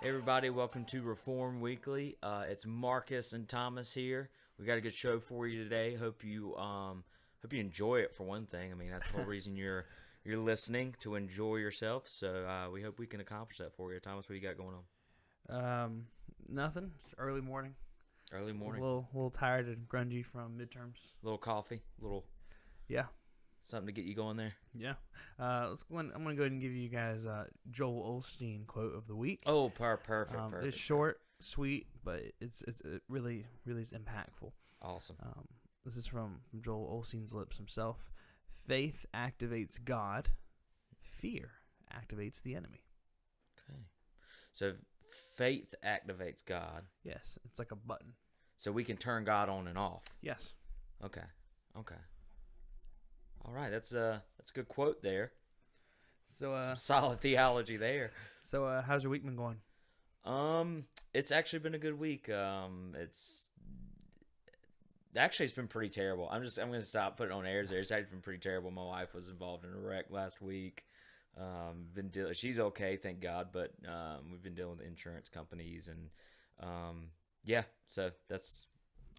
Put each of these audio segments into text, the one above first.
Hey everybody, welcome to Reform Weekly. It's Marcus and Thomas here. We got a good show for you today. Hope you enjoy it for one thing. I mean, that's the whole reason you're listening, to enjoy yourself. So we hope we can accomplish that for you. Thomas, what you got going on? Nothing. It's early morning. Early morning. A little tired and grungy from midterms. A little coffee. Yeah. Something to get you going there. Yeah. I'm going to go ahead and give you guys Joel Osteen quote of the week. Oh, perfect. It's short, sweet, but it really is impactful. Awesome. This is from Joel Osteen's lips himself. Faith activates God. Fear activates the enemy. Okay. So faith activates God. Yes, it's like a button. So we can turn God on and off. Yes. Okay. All right, that's a good quote there. So some solid theology there. So how's your week been going? It's actually been a good week. It's been pretty terrible. I'm gonna stop putting on airs there. It's actually been pretty terrible. My wife was involved in a wreck last week. She's okay, thank God, but we've been dealing with insurance companies and so that's.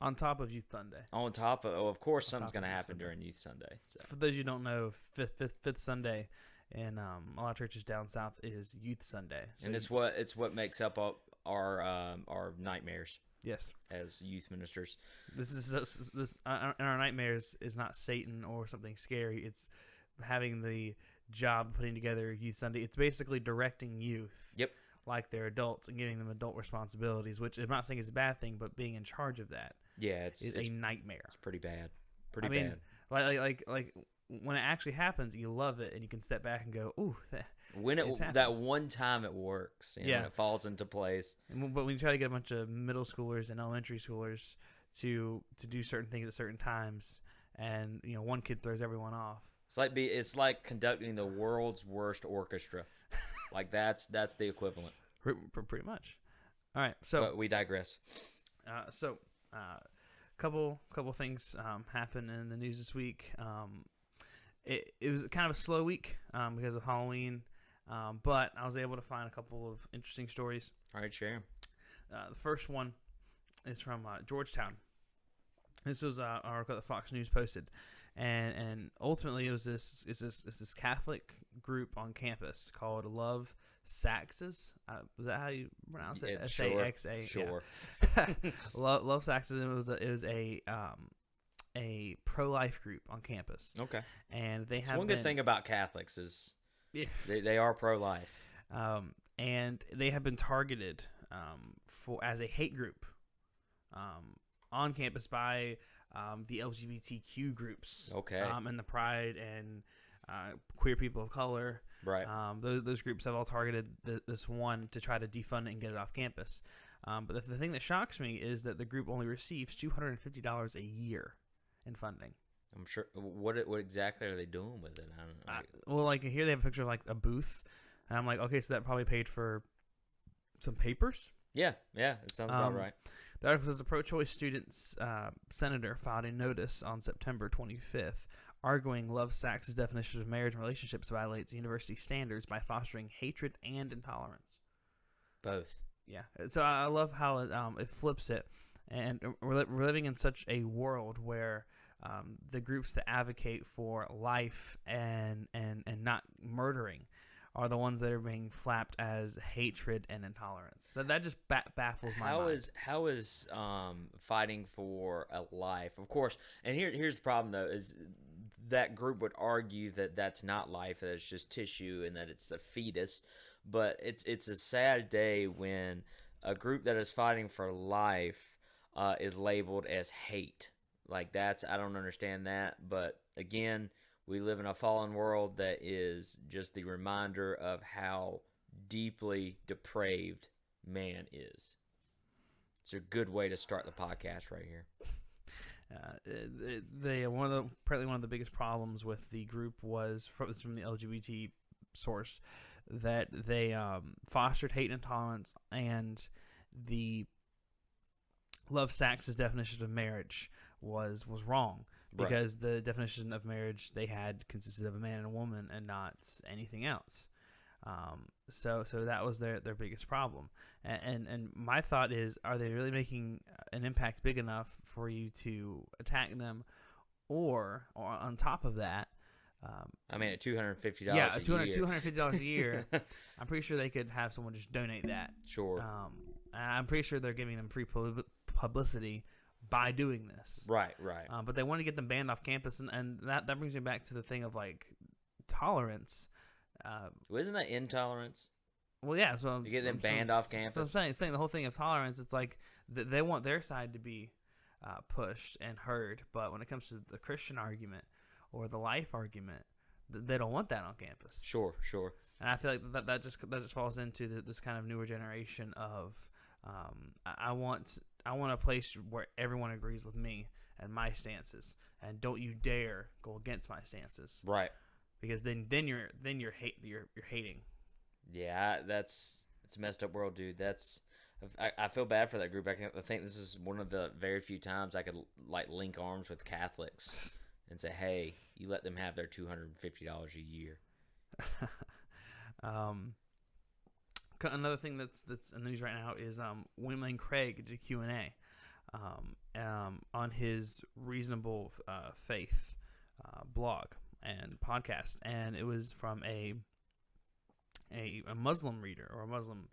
On top of Youth Sunday. On top of course, something's going to happen during Youth Sunday. So. For those you don't know, fifth Sunday in a lot of churches down south is Youth Sunday. So and it's what makes up our nightmares. Yes. As youth ministers. This in our nightmares is not Satan or something scary. It's having the job putting together Youth Sunday. It's basically directing youth. Yep. Like they're adults and giving them adult responsibilities, which I'm not saying is a bad thing, but being in charge of that is a nightmare. It's pretty bad. I mean, like when it actually happens, you love it and you can step back and go, "Ooh, that one time it works, when it falls into place." But when you try to get a bunch of middle schoolers and elementary schoolers to do certain things at certain times, and one kid throws everyone off. It's like conducting the world's worst orchestra. Like that's the equivalent. Pretty much. All right, so but we digress. Couple things happened in the news this week. It was kind of a slow week because of Halloween, but I was able to find a couple of interesting stories. All right, share. The first one is from Georgetown. This was an article that Fox News posted, and ultimately it was this Catholic group on campus called Love Saxes. Was that how you pronounce it? S-A-X-A. Sure. Yeah. Love Saxes. It was a pro-life group on campus. Okay. And they have one good thing about Catholics is they are pro-life. And they have been targeted as a hate group on campus by the LGBTQ groups. Okay. And the Pride and queer people of color. Right. Those groups have all targeted this one to try to defund it and get it off campus. But the thing that shocks me is that the group only receives $250 a year in funding. I'm sure. What exactly are they doing with it? I don't know. Well, like here they have a picture of like a booth, and I'm like, okay, so that probably paid for some papers. Yeah, it sounds about right. The article says the pro-choice students senator filed a notice on September 25th arguing Love Sax's definition of marriage and relationships violates university standards by fostering hatred and intolerance. Both. Yeah. So I love how it flips it. And we're living in such a world where the groups that advocate for life and not murdering are the ones that are being flapped as hatred and intolerance. That just baffles my mind. How is fighting for a life? Of course, and here's the problem though, is that group would argue that that's not life, that it's just tissue and that it's a fetus. But it's a sad day when a group that is fighting for life is labeled as hate. Like I don't understand that. But again, we live in a fallen world that is just the reminder of how deeply depraved man is. It's a good way to start the podcast right here. Apparently one of the biggest problems with the group was from the LGBT source that they fostered hate and intolerance, and the Love Sax's definition of marriage was wrong. Because the definition of marriage they had consisted of a man and a woman and not anything else. So that was their biggest problem. And my thought is, are they really making an impact big enough for you to attack them, or on top of that? I mean, at $250 yeah, a year. $250 a year. I'm pretty sure they could have someone just donate that. Sure. I'm pretty sure they're giving them free publicity by doing this. Right. But they want to get them banned off campus, and that brings me back to the thing of like tolerance. Well, isn't that intolerance? Well, yeah. So you get them banned off campus. So I'm saying the whole thing of tolerance. It's like they want their side to be pushed and heard, but when it comes to the Christian argument or the life argument, they don't want that on campus. Sure. And I feel like that just falls into this kind of newer generation of I want a place where everyone agrees with me and my stances, and don't you dare go against my stances. Right. Because then you're hating. Yeah, it's a messed up world, dude. I feel bad for that group. I think this is one of the very few times I could like link arms with Catholics and say, "Hey, you let them have their $250 a year." Another thing that's in the news right now is William Lane Craig did a Q&A on his Reasonable Faith blog and podcast, and it was from a Muslim reader or a Muslim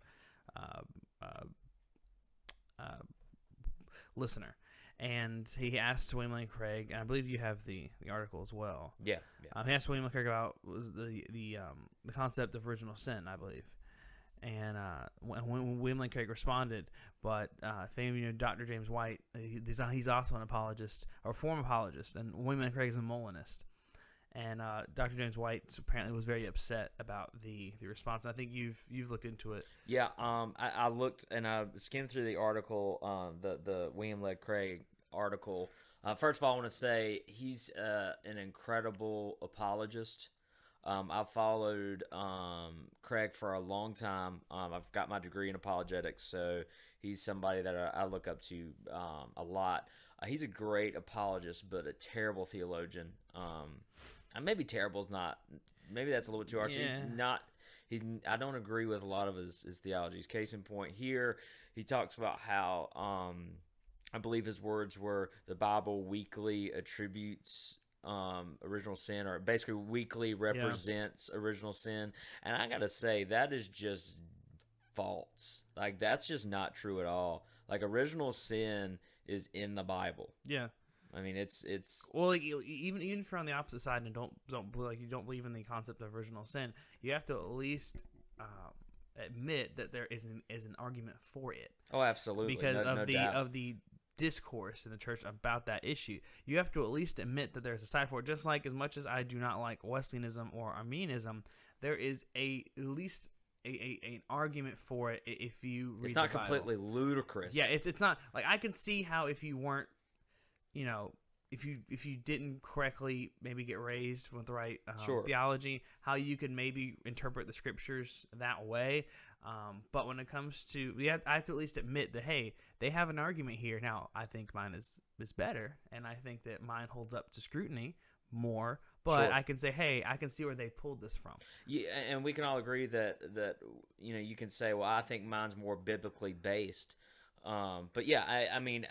listener, and he asked William Lane Craig, and I believe you have the article as well. Yeah. He asked William Lane Craig about the concept of original sin, I believe. And when William Lane Craig responded, but famed Dr. James White, he's also an apologist or a former apologist, and William Lane Craig is a Molinist. And Dr. James White apparently was very upset about the response. And I think you've looked into it. Yeah, I looked and I skimmed through the article, the William Lane Craig article. First of all, I want to say he's an incredible apologist. I've followed Craig for a long time. I've got my degree in apologetics, so he's somebody that I look up to a lot. He's a great apologist, but a terrible theologian. Maybe terrible is not. Maybe that's a little bit too harsh. Yeah. I don't agree with a lot of his theologies. Case in point, here he talks about how I believe his words were the Bible weakly attributes original sin, or basically weakly represents original sin, and I gotta say that is just false. Like, that's just not true at all. Like, original sin is in the Bible. Yeah. I mean, it's well, like, even if you're on the opposite side and don't believe in the concept of original sin, you have to at least admit that there is an argument for it. Oh, absolutely. Because no doubt. of the discourse in the church about that issue, you have to at least admit that there's a side for it. Just like as much as I do not like Wesleyanism or Arminianism, there is at least an argument for it if you read the Bible. It's not completely ludicrous. Yeah, it's not. Like, I can see how if you weren't, if you didn't correctly maybe get raised with the right theology, how you could maybe interpret the scriptures that way. But when it comes to, I have to at least admit that, hey, they have an argument here. Now, I think mine is better, and I think that mine holds up to scrutiny more. But I can say, hey, I can see where they pulled this from. Yeah, and we can all agree that you can say, well, I think mine's more biblically based. But yeah, I mean,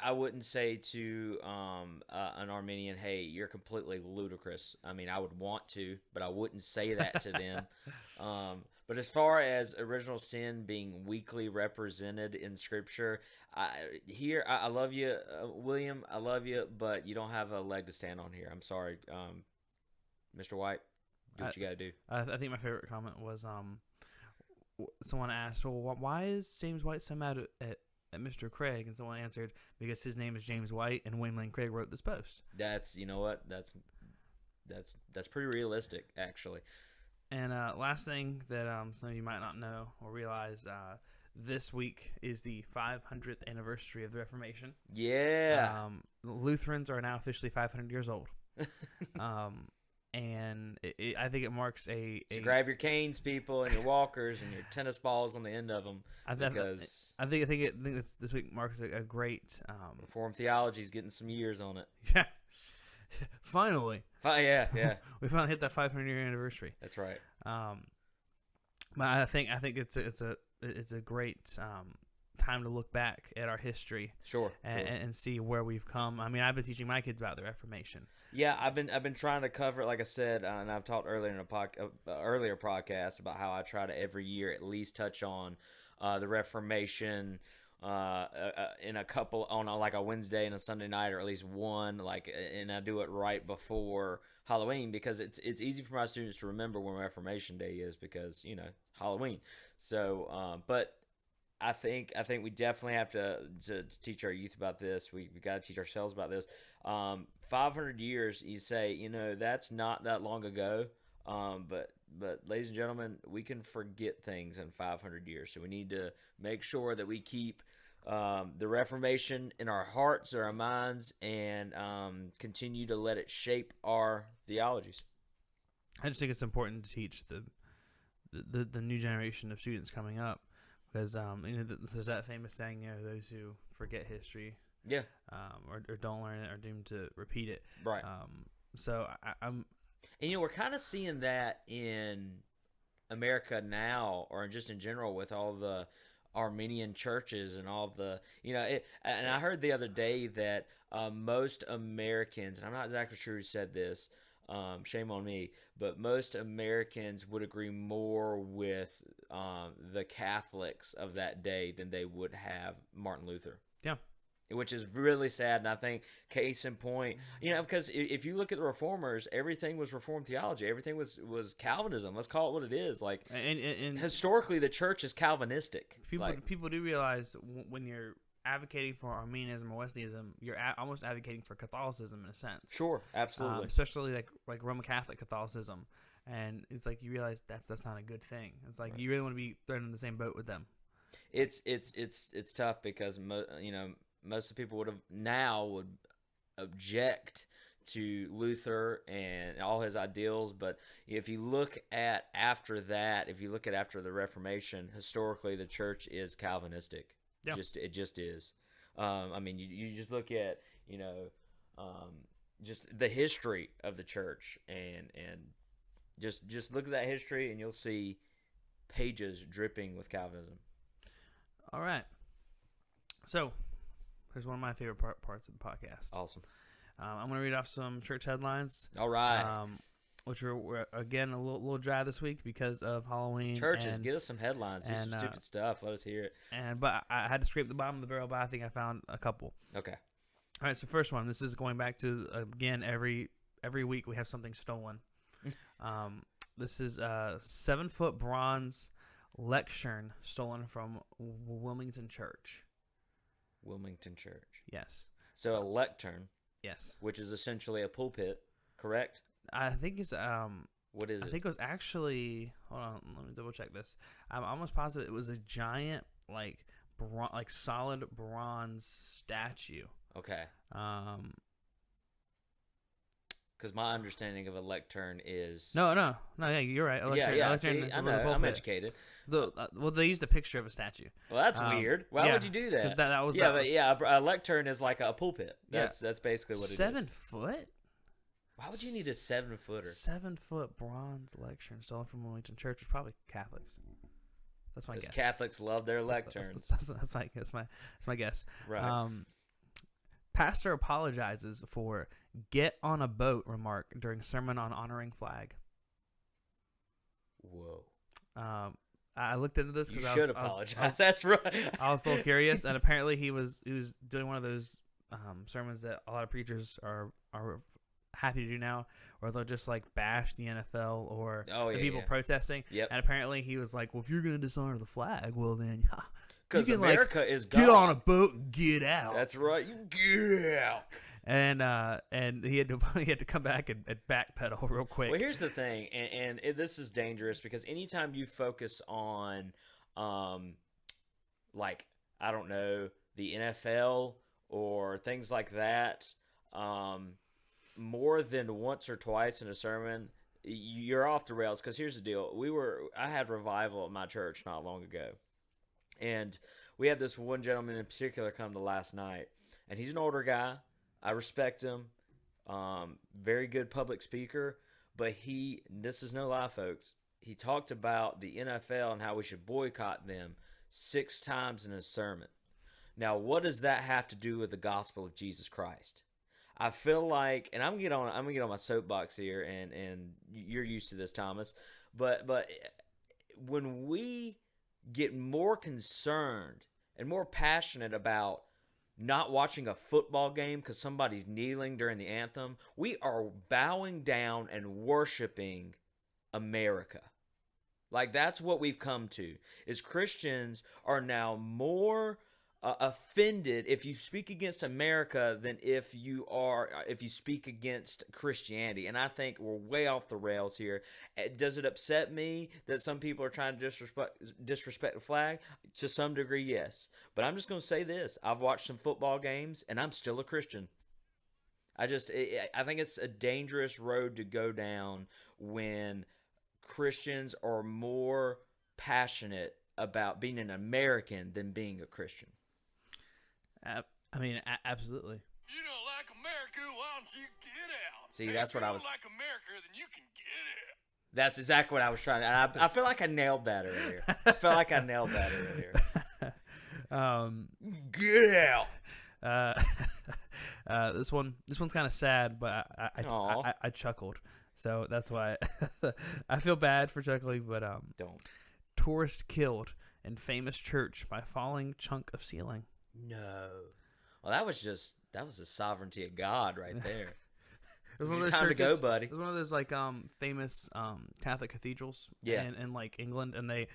I wouldn't say to an Arminian, hey, you're completely ludicrous. I mean, I would want to, but I wouldn't say that to them. But as far as original sin being weakly represented in Scripture, I love you, William. I love you, but you don't have a leg to stand on here. I'm sorry, Mr. White. Do what you got to do. I think my favorite comment was someone asked, well, why is James White so mad at Mr. Craig? And someone answered, because his name is James White and William Lane Craig wrote this post. That's, you know what, that's pretty realistic, actually. And last thing that some of you might not know or realize, this week is the 500th anniversary of the Reformation. Yeah. Lutherans are now officially 500 years old. And I think it marks so grab your canes, people, and your walkers, and your tennis balls on the end of them. I think this week marks a great Reformed theology is getting some years on it. Yeah, finally. Yeah. We finally hit that 500-year anniversary. That's right. But I think it's a great time to look back at our history Sure. and see where we've come. I mean, I've been teaching my kids about the Reformation. Yeah, I've been trying to cover it, like I said, and I've talked earlier in a earlier podcast about how I try to every year at least touch on the Reformation in a couple on like a Wednesday and a Sunday night, or at least one. Like, and I do it right before Halloween because it's easy for my students to remember when Reformation Day is because it's Halloween. So, but I think we definitely have to teach our youth about this. We got to teach ourselves about this. 500 years, you say, that's not that long ago. But ladies and gentlemen, we can forget things in 500 years. So we need to make sure that we keep the Reformation in our hearts or our minds and continue to let it shape our theologies. I just think it's important to teach the new generation of students coming up. Because there's that famous saying, those who forget history, yeah, or don't learn it are doomed to repeat it. Right. So I'm, and we're kind of seeing that in America now, or just in general, with all the Armenian churches and all the, and I heard the other day that most Americans, and I'm not exactly sure who said this. Shame on me, but most Americans would agree more with the Catholics of that day than they would have Martin Luther. Yeah. Which is really sad, and I think case in point, because if you look at the Reformers, everything was Reformed theology. Everything was Calvinism. Let's call it what it is. Like, and historically, the church is Calvinistic. People do realize when you're advocating for Arminianism or Wesleyanism, you're almost advocating for Catholicism in a sense. Sure, absolutely. Especially like Roman Catholic Catholicism, and it's like you realize that's not a good thing. It's like you really want to be thrown in the same boat with them. It's tough because most of the people would object to Luther and all his ideals, but if you look at after the Reformation, historically the church is Calvinistic. Yeah. It just is. I mean, you just look at just the history of the church and just look at that history and you'll see pages dripping with Calvinism. All right. So here's one of my favorite parts of the podcast. Awesome. I'm going to read off some church headlines. All right. Which were again a little dry this week because of Halloween. Churches, get us some headlines. Do some stupid stuff. Let us hear it. But I had to scrape the bottom of the barrel, but I think I found a couple. Okay. All right. So first one. This is going back to again every week we have something stolen. This is a 7-foot bronze lectern stolen from Wilmington Church. Wilmington Church. Yes. So a lectern. Yes. Which is essentially a pulpit, correct? I think it's What is it? I think it was actually. Hold on, let me double check this. I'm almost positive it was a giant, like solid bronze statue. Okay. Because my understanding of a lectern is no. Yeah, you're right. A lectern, See, I know. I'm educated. Well, they used a picture of a statue. Well, that's weird. Why would you do that? That was a lectern is like a pulpit. That's basically what it is. 7 foot. Why would you need a 7-footer? 7-foot bronze lectern stolen from Wilmington Church. It's probably Catholics. That's my guess. Catholics love their lecterns. That's my guess. Right. Pastor apologizes for "get on a boat" remark during sermon on honoring flag. Whoa. I looked into this because you should apologize. That's right. I was so curious, and apparently he was doing one of those sermons that a lot of preachers are happy to do now, or they'll just like bash the NFL or the people protesting. Yep. And apparently he was like, well, if you're going to dishonor the flag, well then, because America is God. Get on a boat and get out. That's right. You get out. And he had to come back and backpedal real quick. Well, here's the thing, and this is dangerous because anytime you focus on, like, I don't know, the NFL or things like that, more than once or twice in a sermon, you're off the rails. Because here's the deal: I had revival at my church not long ago, and we had this one gentleman in particular come to last night, and he's an older guy. I respect him, very good public speaker, but this is no lie, folks. he talked about the NFL and how we should boycott them 6 times in his sermon. Now, what does that have to do with the gospel of Jesus Christ? I feel like, and I'm gonna get on my soapbox here, and you're used to this, Thomas, but when we get more concerned and more passionate about not watching a football game because somebody's kneeling during the anthem, we are bowing down and worshiping America. Like, that's what we've come to, is Christians are now more offended if you speak against America than if you speak against Christianity. And I think we're way off the rails here. Does it upset me that some people are trying to disrespect the flag? To some degree, yes. But I'm just going to say this. I've watched some football games, and I'm still a Christian. I think it's a dangerous road to go down when Christians are more passionate about being an American than being a Christian. I mean, absolutely. If you don't like America, why don't you get out? See, that's what I was. If you don't like America, then you can get out. That's exactly what I was trying to. And I feel like I nailed that earlier. Get out. This one's kind of sad, but I chuckled, so that's why I feel bad for chuckling. But don't. Tourist killed in famous church by falling chunk of ceiling. No. Well, that was the sovereignty of God right there. It was one of those time churches, to go, buddy. It was one of those like famous Catholic cathedrals in like England, and they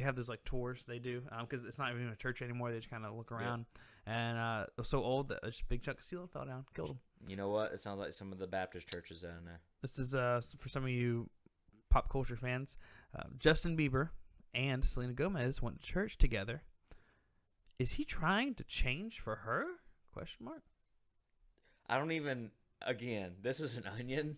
have those like tours they do because it's not even a church anymore. They just kind of look around, and it was so old that a just big chunk of ceiling fell down, killed them. You know what? It sounds like some of the Baptist churches that I know. This is for some of you pop culture fans. Justin Bieber and Selena Gomez went to church together. Is he trying to change for her? Question mark. I don't even. Again, this is an onion.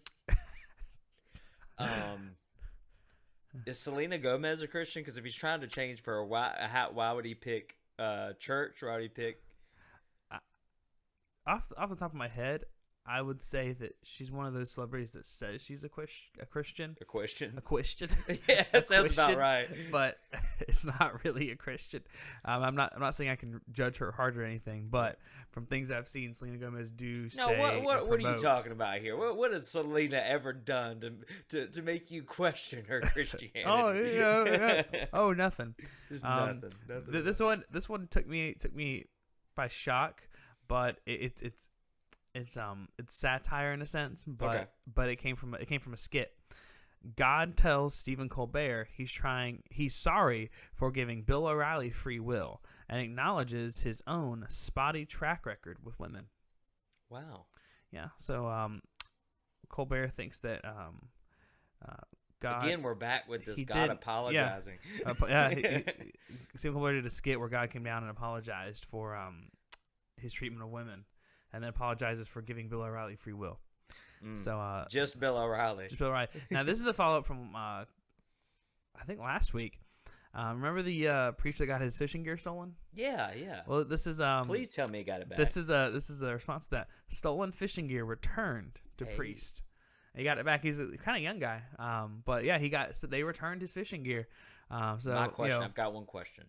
Is Selena Gomez a Christian? Because if he's trying to change for her, why would he pick church? Why would he pick? Off the top of my head, I would say that she's one of those celebrities that says she's a Christian. A Christian? Yeah, that sounds about right. But it's not really a Christian. I'm not saying I can judge her hard or anything, but from things I've seen Selena Gomez do, what are you talking about here? What has Selena ever done to make you question her Christianity? Nothing. Just nothing. This one took me by shock, but it's satire in a sense, but it came from a skit. God tells Stephen Colbert he's sorry for giving Bill O'Reilly free will and acknowledges his own spotty track record with women. Wow. Yeah. So Colbert thinks that God. Again, we're back with this God apologizing. Stephen Colbert did a skit where God came down and apologized for his treatment of women. And then apologizes for giving Bill O'Reilly free will. So just Bill O'Reilly. Now this is a follow up from I think last week. Remember the priest that got his fishing gear stolen? Yeah. Well, this is please tell me he got it back. This is a response to that. Stolen fishing gear returned to priest. He got it back. He's a kind of young guy. But yeah, they returned his fishing gear. So my question, I've got one question.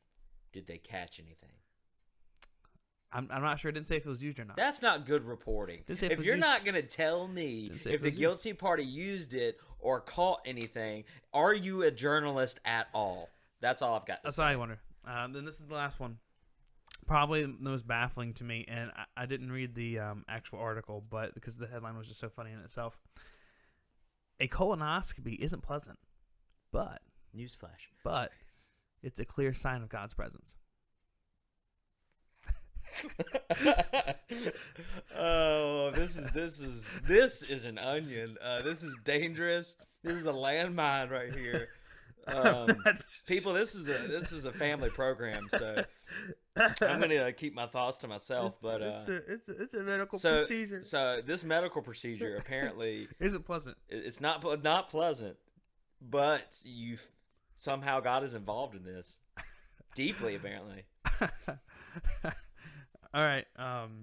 Did they catch anything? I'm not sure. It didn't say if it was used or not. That's not good reporting. If you're not going to tell me if the guilty party used it or caught anything, are you a journalist at all? That's all I've got to say. That's all I wonder. Then this is the last one. Probably the most baffling to me, and I didn't read the actual article, but because the headline was just so funny in itself. A colonoscopy isn't pleasant, but newsflash. But it's a clear sign of God's presence. Oh, this is an onion. This is dangerous. This is a landmine right here. People, this is a family program, so I'm gonna keep my thoughts to myself. But it's a medical procedure. So this medical procedure apparently isn't pleasant. It's not pleasant, but somehow God is involved in this deeply, apparently. All right.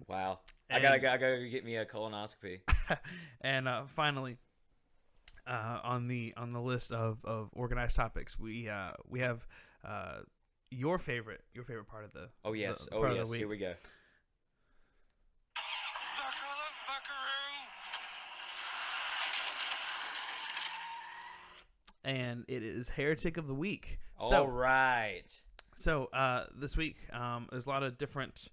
Wow. I gotta go get me a colonoscopy. And finally, on the list of organized topics, we have your favorite part of the Oh yes, the part of the yes. week. Here we go. And it is Heretic of the Week. All right. So this week, there's a lot of different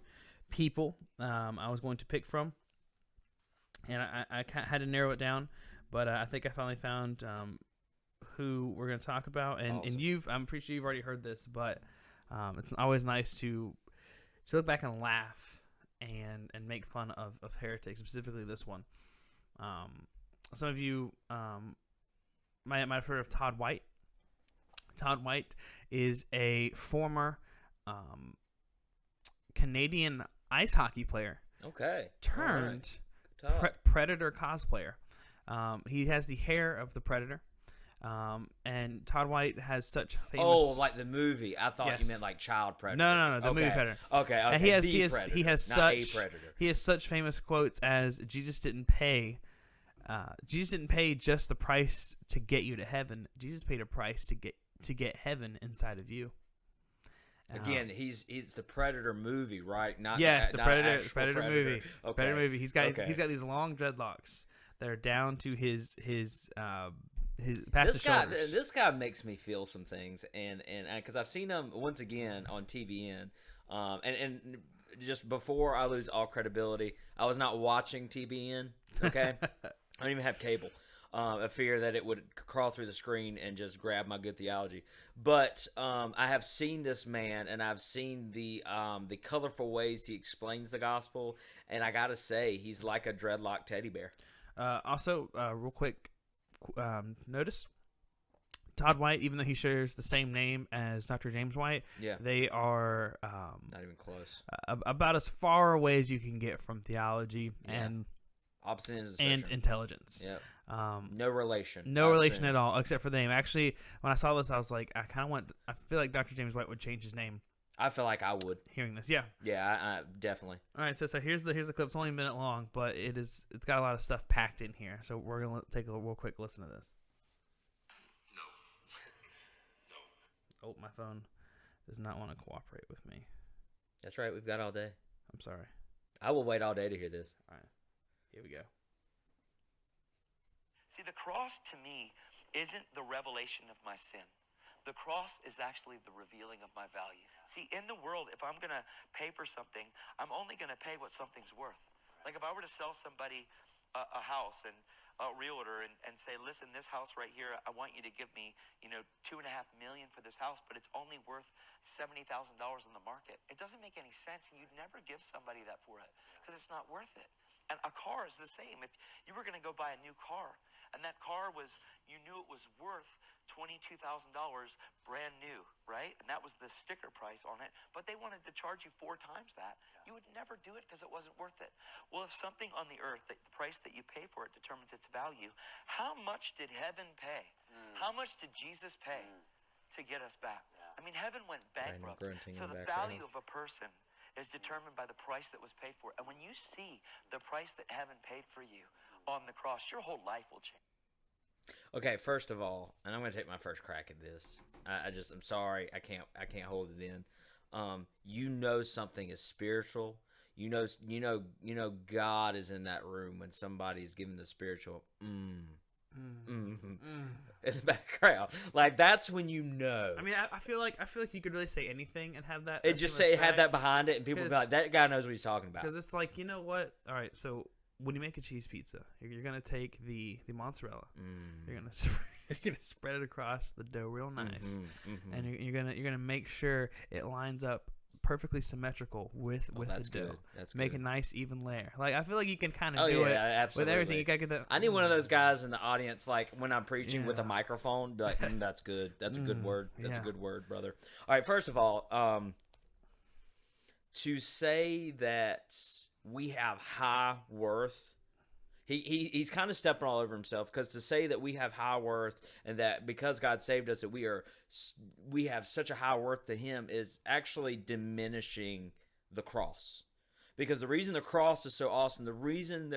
people I was going to pick from, and I had to narrow it down, but I think I finally found who we're going to talk about. And Awesome. I'm pretty sure you've already heard this, but it's always nice to look back and laugh and make fun of heretics, specifically this one. Some of you might have heard of Todd White. Todd White is a former Canadian ice hockey player Okay. turned All right. Todd. Predator cosplayer. He has the hair of the Predator. And Todd White has such famous... Oh, like the movie. I thought Yes. you meant like Child Predator. No, the movie Predator. Okay. And The he has Predator, not such a Predator. he has such famous quotes as Jesus didn't pay just the price to get you to heaven. Jesus paid a price to get heaven inside of you. Again, he's the Predator movie, right? Not Yes, not the Predator, actual Predator movie. Okay. Predator movie. He's got Okay. these long dreadlocks that are down to his past his shoulders. This guy makes me feel some things, and because I've seen him once again on TBN, and just before I lose all credibility, I was not watching TBN. Okay, I don't even have cable. A fear that it would crawl through the screen and just grab my good theology. But I have seen this man, and I've seen the colorful ways he explains the gospel, and I gotta say, he's like a dreadlock teddy bear. Also, real quick, notice Todd White, even though he shares the same name as Dr. James White, Yeah, they are not even close. about as far away as you can get from theology Yeah. Opposite ends of the and spectrum. intelligence. Yep. Um, No relation. no I relation assume. at all, except for the name. Actually, when I saw this, I was like, I feel like Dr. James White would change his name. I feel like I would. Hearing this, yeah. Yeah, I definitely. All right, so here's the clip. It's only a minute long, but it's got a lot of stuff packed in here. So we're gonna take a real quick listen to this. Oh, my phone does not want to cooperate with me. That's right. We've got all day. I'm sorry. I will wait all day to hear this. All right, here we go. See, the cross to me isn't the revelation of my sin. The cross is actually the revealing of my value. See, in the world, if I'm going to pay for something, I'm only going to pay what something's worth. Like if I were to sell somebody a house and a realtor and say, listen, this house right here, I want you to give me, $2.5 million for this house, but it's only worth $70,000 in the market. It doesn't make any sense, and you'd never give somebody that for it because it's not worth it. And a car is the same. If you were going to go buy a new car, and that car you knew it was worth $22,000 brand new, right? And that was the sticker price on it, but they wanted to charge you 4 times that. You would never do it because it wasn't worth it. Well, if something on the earth, the price that you pay for it determines its value, how much did heaven pay? How much did Jesus pay to get us back? I mean, heaven went bankrupt. grunting So in the the value background. of a person is determined by the price that was paid for. And when you see the price that heaven paid for you on the cross, your whole life will change. Okay, first of all, and I'm gonna take my first crack at this. I'm sorry, I can't hold it in. Something is spiritual. God is in that room when somebody's giving the spiritual in the background. Like that's when you know. I mean, I feel like you could really say anything and have that. It just say it had that behind it, and people be 'Cause- like, "That guy knows what he's talking about." Because it's like, you know what? All right, so when you make a cheese pizza, you're gonna take the mozzarella. You're gonna spread it across the dough real nice, and you're gonna make sure it lines up perfectly symmetrical with that's the dough. good. That's Make good. a nice even layer. Like I feel like you can kind of Oh do yeah, it absolutely. with everything. You gotta get that. I need one of those guys in the audience, like when I'm preaching with a Yeah. microphone. Like, that's good. That's a good word. That's a yeah. good word, brother. All right. First of all, to say that we have high worth, he's kind of stepping all over himself. Because to say that we have high worth and that because God saved us that we have such a high worth to Him is actually diminishing the cross. Because the reason the cross is so awesome, the reason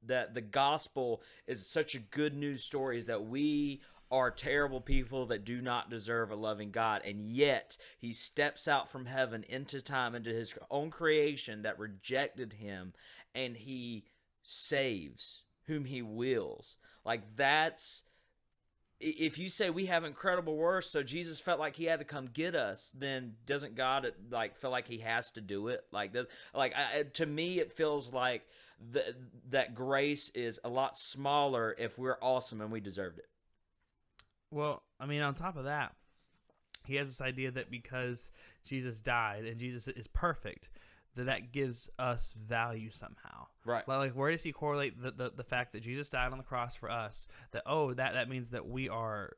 that the gospel is such a good news story is that we are terrible people that do not deserve a loving God, and yet he steps out from heaven into time, into his own creation that rejected him, and he saves whom he wills. Like, that's, if you say we have incredible worth, so Jesus felt like he had to come get us, then doesn't God like feel like he has to do it? Like, to me, it feels like that grace is a lot smaller if we're awesome and we deserved it. Well, I mean, on top of that, he has this idea that because Jesus died and Jesus is perfect, that gives us value somehow. Right. Like, where does he correlate the fact that Jesus died on the cross for us? That means that we are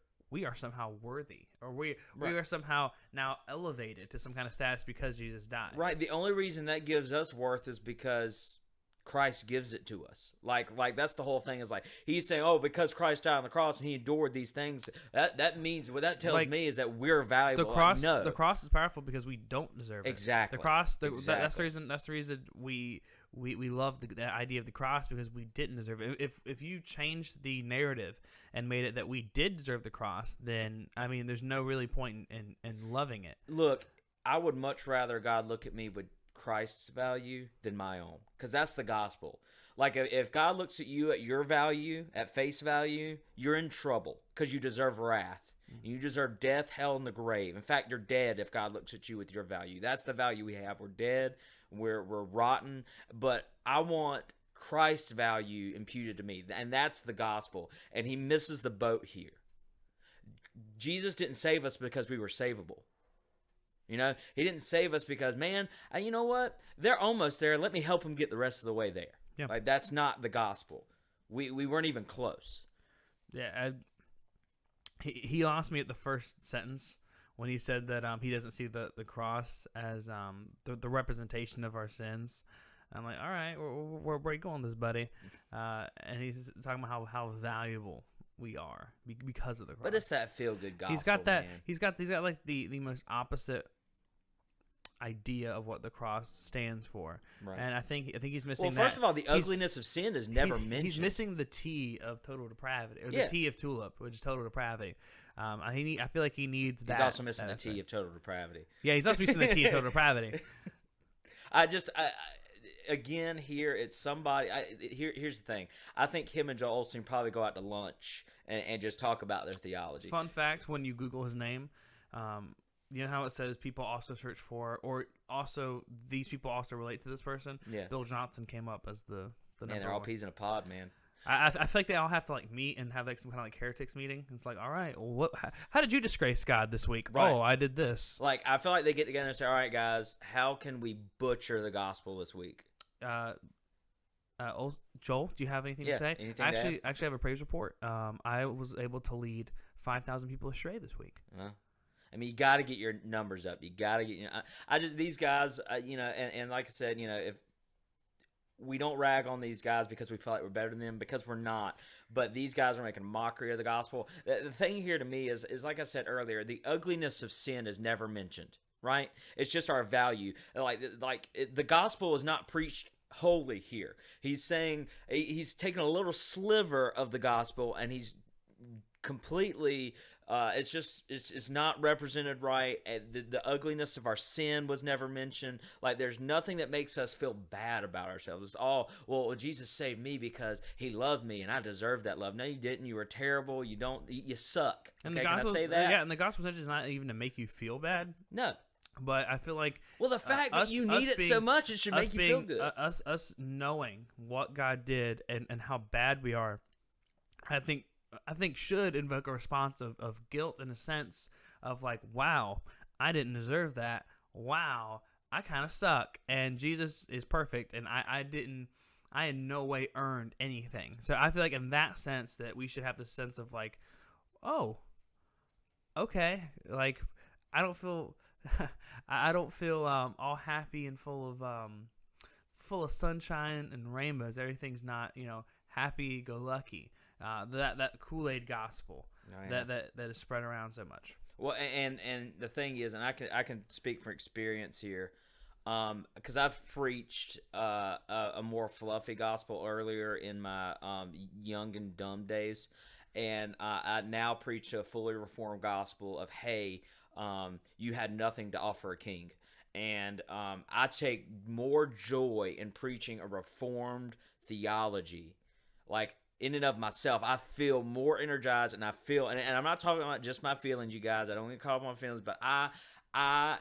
somehow worthy, or we are somehow now elevated to some kind of status because Jesus died. Right. The only reason that gives us worth is because Christ gives it to us. Like that's the whole thing, is like he's saying, oh, because Christ died on the cross and he endured these things, that means, what that tells me is that we're valuable. The cross is powerful because we don't deserve it. Exactly. The cross, that's the reason we love the idea of the cross, because we didn't deserve it. If you changed the narrative and made it that we did deserve the cross, then I mean, there's no really point in loving it. Look, I would much rather God look at me with Christ's value than my own, because that's the gospel. Like, if God looks at you at your value, at face value, you're in trouble, because you deserve wrath. You deserve death, hell, and the grave. In fact, you're dead if God looks at you with your value. That's the value we have. We're dead. We're rotten. But I want Christ's value imputed to me, and that's the gospel. And he misses the boat here. Jesus didn't save us because we were savable. You know, he didn't save us because, man, you know what? They're almost there. Let me help them get the rest of the way there. Yeah. Like, that's not the gospel. We weren't even close. Yeah, he lost me at the first sentence when he said that he doesn't see the cross as the representation of our sins. I'm like, all right, where are you going with this, buddy? And he's talking about how valuable we are because of the cross. But it's that feel-good gospel. He's got that. Man. He's got like the most opposite idea of what the cross stands for. Right. And I think he's missing. Well, first of all, the ugliness of sin is never mentioned. He's missing the T of total depravity, or the T of tulip, which is total depravity. I feel like he needs that. He's also missing the T of total depravity. Yeah, he's also missing the T of total depravity. Again, here it's somebody. Here's the thing. I think him and Joel Osteen probably go out to lunch and just talk about their theology. Fun fact: when you Google his name, you know how it says people also search for, or also these people also relate to this person. Yeah. Bill Johnson came up as the number Man, they're all one. peas in a pod, man. I feel like they all have to like meet and have like some kind of like heretics meeting. It's like, all right, well, how did you disgrace God this week? Right. Oh, I did this. Like, I feel like they get together and say, all right, guys, how can we butcher the gospel this week? Joel, do you have anything to say? Anything actually have a praise report. I was able to lead 5,000 people astray this week. I mean, you got to get your numbers up. You got to get. These guys, and like I said, if we don't rag on these guys because we feel like we're better than them, because we're not. But these guys are making a mockery of the gospel. The thing here to me is like I said earlier, the ugliness of sin is never mentioned. Right? It's just our value. The gospel is not preached wholly here. He's saying he's taking a little sliver of the gospel and he's completely. It's not represented right. The ugliness of our sin was never mentioned. Like, there's nothing that makes us feel bad about ourselves. It's all, well, Jesus saved me because he loved me and I deserved that love. No, you didn't. You were terrible. You suck. And okay, the gospel, can I say that? Yeah, and the gospel message is not even to make you feel bad. No. But I feel like, well, the fact that you need it so much, it should make you feel good. Us knowing what God did and how bad we are, I think should invoke a response of guilt, in a sense of like, wow, I didn't deserve that. Wow, I kind of suck. And Jesus is perfect, and I had no way earned anything. So I feel like in that sense that we should have this sense of like, oh, okay, like I don't feel all happy and full of sunshine and rainbows. Everything's not happy go lucky. That Kool-Aid gospel that is spread around so much. Well, and the thing is, and I can speak from experience here. because I've preached a more fluffy gospel earlier in my young and dumb days, and I now preach a fully reformed gospel of, hey, you had nothing to offer a king. And I take more joy in preaching a reformed theology. Like, in and of myself, I feel more energized, and I feel, and I'm not talking about just my feelings, you guys. I don't get caught up on my feelings, but I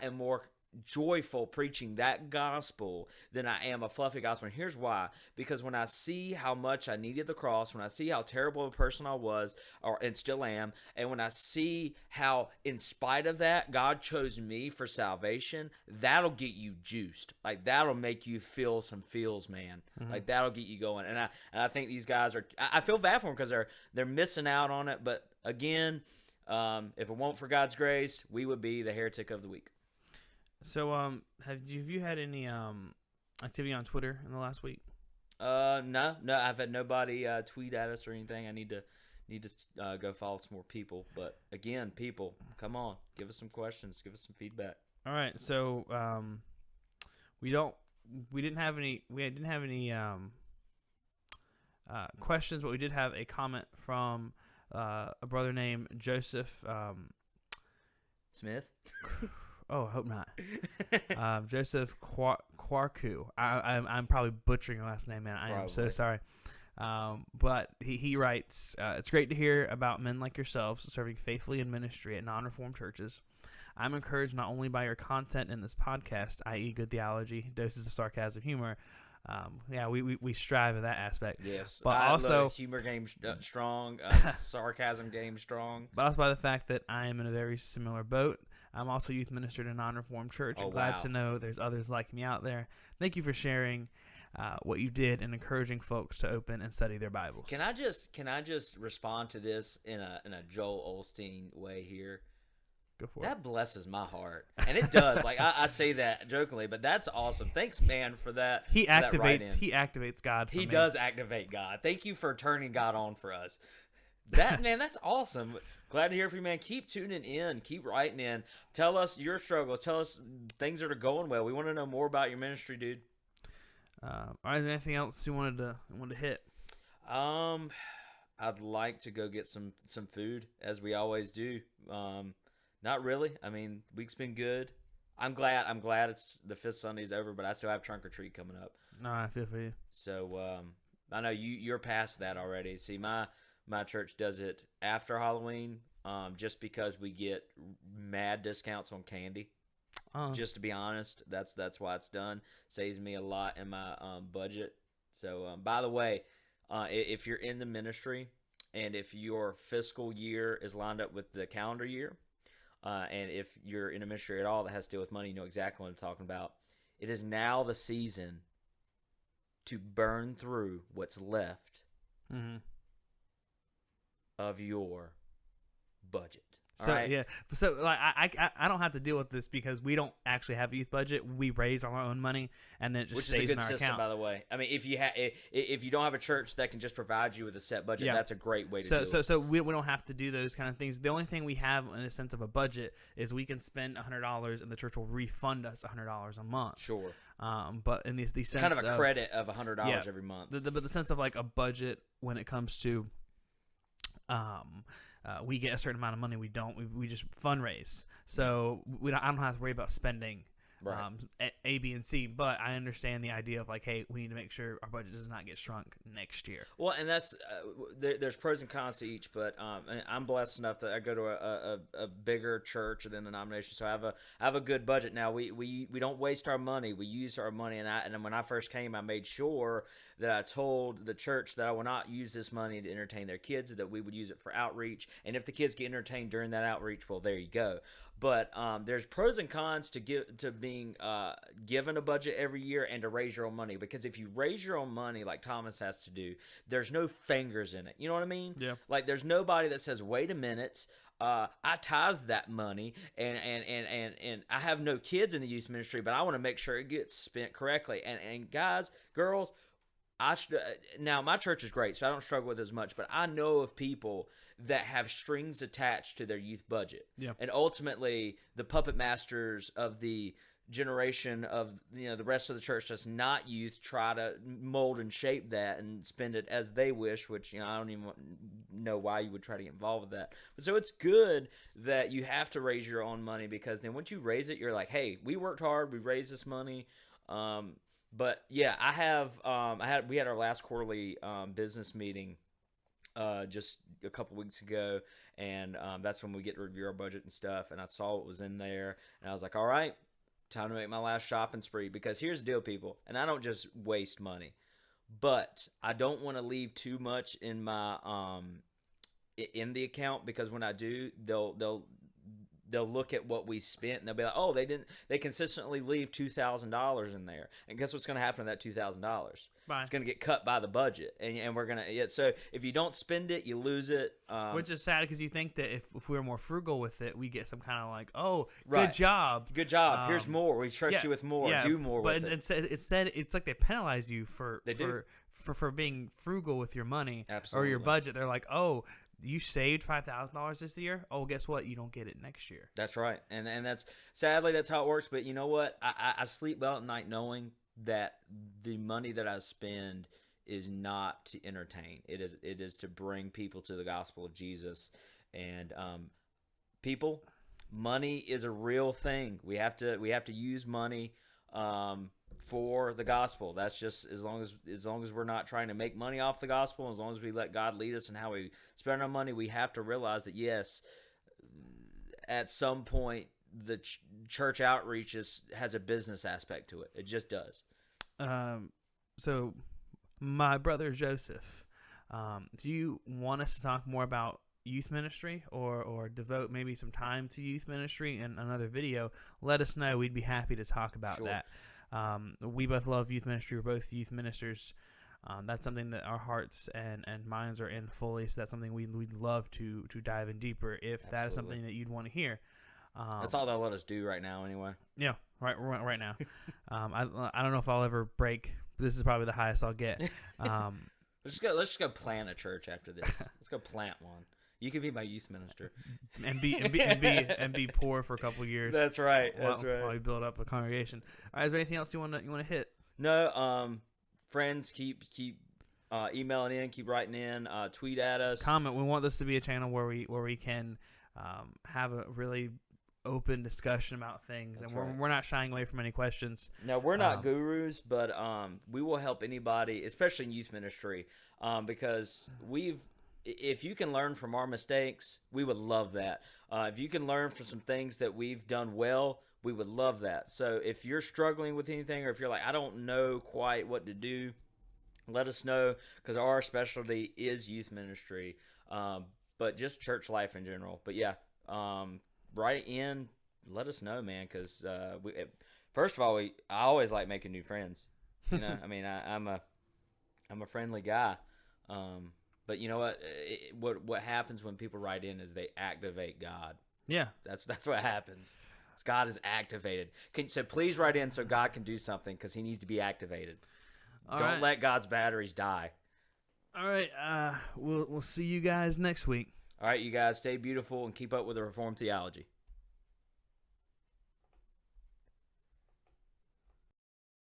am more joyful preaching that gospel than I am a fluffy gospel. And here's why. Because when I see how much I needed the cross, when I see how terrible of a person I was, and still am, and when I see how in spite of that God chose me for salvation, that'll get you juiced. Like, that'll make you feel some feels, man. Like, that'll get you going. And I think these guys are, I feel bad for them because they're missing out on it. But again, if it weren't for God's grace, we would be the heretic of the week. So, have you had any activity on Twitter in the last week? No, I've had nobody tweet at us or anything. I need to go follow some more people. But again, people, come on, give us some questions, give us some feedback. All right, so we didn't have any questions, but we did have a comment from a brother named Joseph Smith. Oh, I hope not. Joseph Quarku. I'm probably butchering your last name, man. I am so sorry. But he writes, it's great to hear about men like yourselves serving faithfully in ministry at non-reformed churches. I'm encouraged not only by your content in this podcast, i.e. good theology, doses of sarcasm, humor. We strive at that aspect. Yes, but also humor game strong, sarcasm game strong. But also by the fact that I am in a very similar boat. I'm also youth minister at a non-reformed church. I'm glad to know there's others like me out there. Thank you for sharing what you did and encouraging folks to open and study their Bibles. Can I just respond to this in a Joel Osteen way here? Go for it. That blesses my heart, and it does. Like I say that jokingly, but that's awesome. Thanks, man, for that. He activates God. He does activate God. Thank you for turning God on for us. That's awesome. Glad to hear from you, man. Keep tuning in. Keep writing in. Tell us your struggles. Tell us things that are going well. We want to know more about your ministry, dude. All right, anything else you wanted to hit? I'd like to go get some food, as we always do. Not really. I mean, week's been good. I'm glad it's the 5th Sunday's over, but I still have trunk or treat coming up. No, I feel for you. So I know you're past that already. See, my church does it after Halloween, just because we get mad discounts on candy. Just to be honest, that's why it's done. Saves me a lot in my budget. So by the way, if you're in the ministry and if your fiscal year is lined up with the calendar year, and if you're in a ministry at all that has to deal with money, you know exactly what I'm talking about. It is now the season to burn through what's left of your budget. So like I don't have to deal with this because we don't actually have a youth budget. We raise our own money and then it just stays in our account. By the way, I mean if you don't have a church that can just provide you with a set budget, that's a great way to do it. So we don't have to do those kind of things. The only thing we have in a sense of a budget is we can spend $100 and the church will refund us $100 a month. Sure. But in these sense kind of a credit of $100 every month. But the sense of like a budget when it comes to we get a certain amount of money. We just fundraise. So I don't have to worry about spending A, B, and C. But I understand the idea of like, hey, we need to make sure our budget does not get shrunk next year. Well, and that's there's pros and cons to each. But I'm blessed enough that I go to a bigger church than the denomination, so I have a good budget now. We don't waste our money. We use our money, and when I first came, I made sure that I told the church that I will not use this money to entertain their kids, that we would use it for outreach. And if the kids get entertained during that outreach, well, there you go. But there's pros and cons to being given a budget every year and to raise your own money. Because if you raise your own money like Thomas has to do, there's no fingers in it. You know what I mean? Yeah. Like there's nobody that says, wait a minute, I tithe that money and I have no kids in the youth ministry, but I want to make sure it gets spent correctly. And guys, girls, now my church is great, so I don't struggle with it as much, but I know of people that have strings attached to their youth budget. Yeah. And ultimately, the puppet masters of the generation of the rest of the church that's not youth try to mold and shape that and spend it as they wish, which I don't even know why you would try to get involved with that. But so it's good that you have to raise your own money, because then once you raise it, you're like, hey, we worked hard, we raised this money. But yeah, we had our last quarterly business meeting just a couple weeks ago, and that's when we get to review our budget and stuff, and I saw what was in there, and I was like, all right, time to make my last shopping spree. Because here's the deal, people, and I don't just waste money, but I don't want to leave too much in my in the account, because when I do, they'll look at what we spent and they'll be like, oh, they consistently leave $2,000 in there, and guess what's going to happen to that $2,000? It's going to get cut by the budget, and we're gonna so if you don't spend it, you lose it. Which is sad, because you think that if we were more frugal with it, we get some kind of like, oh, Right. good job. Here's more. We trust you with more. Do more with it. But instead, it's like they penalize you for being frugal with your money or Absolutely. your budget. They're like, oh, you saved $5,000 this year. Oh, guess what? You don't get it next year. That's right, and that's sadly that's how it works. But you know what? I sleep well at night knowing that the money that I spend is not to entertain. It is to bring people to the gospel of Jesus. And people, money is a real thing. We have to use money for the gospel. That's just as long as we're not trying to make money off the gospel, as long as we let God lead us in how we spend our money. We have to realize that yes, at some point the church outreach has a business aspect to it. It just does. So my brother Joseph, do you want us to talk more about youth ministry or devote maybe some time to youth ministry in another video? Let us know. We'd be happy to talk about Sure. that. We both love youth ministry. We're both youth ministers. That's something that our hearts and minds are in fully. So that's something we'd love to dive in deeper if that is something that you'd want to hear. That's all they'll let us do right now anyway. Yeah, right now. I don't know if I'll ever break. This is probably the highest I'll get. Let's just go plant a church after this. Let's go plant one. You can be my youth minister and be poor for a couple years. That's right. While we build up a congregation. All right, is there anything else you want to hit? No. Friends, keep emailing in, keep writing in, tweet at us, comment. We want this to be a channel where we can have a really open discussion about things. That's And right. we're not shying away from any questions. No, we're not gurus, but we will help anybody, especially in youth ministry, because if you can learn from our mistakes, we would love that. If you can learn from some things that we've done well, we would love that. So if you're struggling with anything, or if you're like, I don't know quite what to do, let us know, because our specialty is youth ministry, but just church life in general. But yeah, write in, let us know, man, because first of all, I always like making new friends. You know, I mean, I'm a friendly guy. But you know what happens when people write in is they activate God. Yeah, that's what happens. God is activated. So please write in so God can do something, because he needs to be activated. Don't let God's batteries die. All right, we'll see you guys next week. All right, you guys, stay beautiful and keep up with the Reformed theology.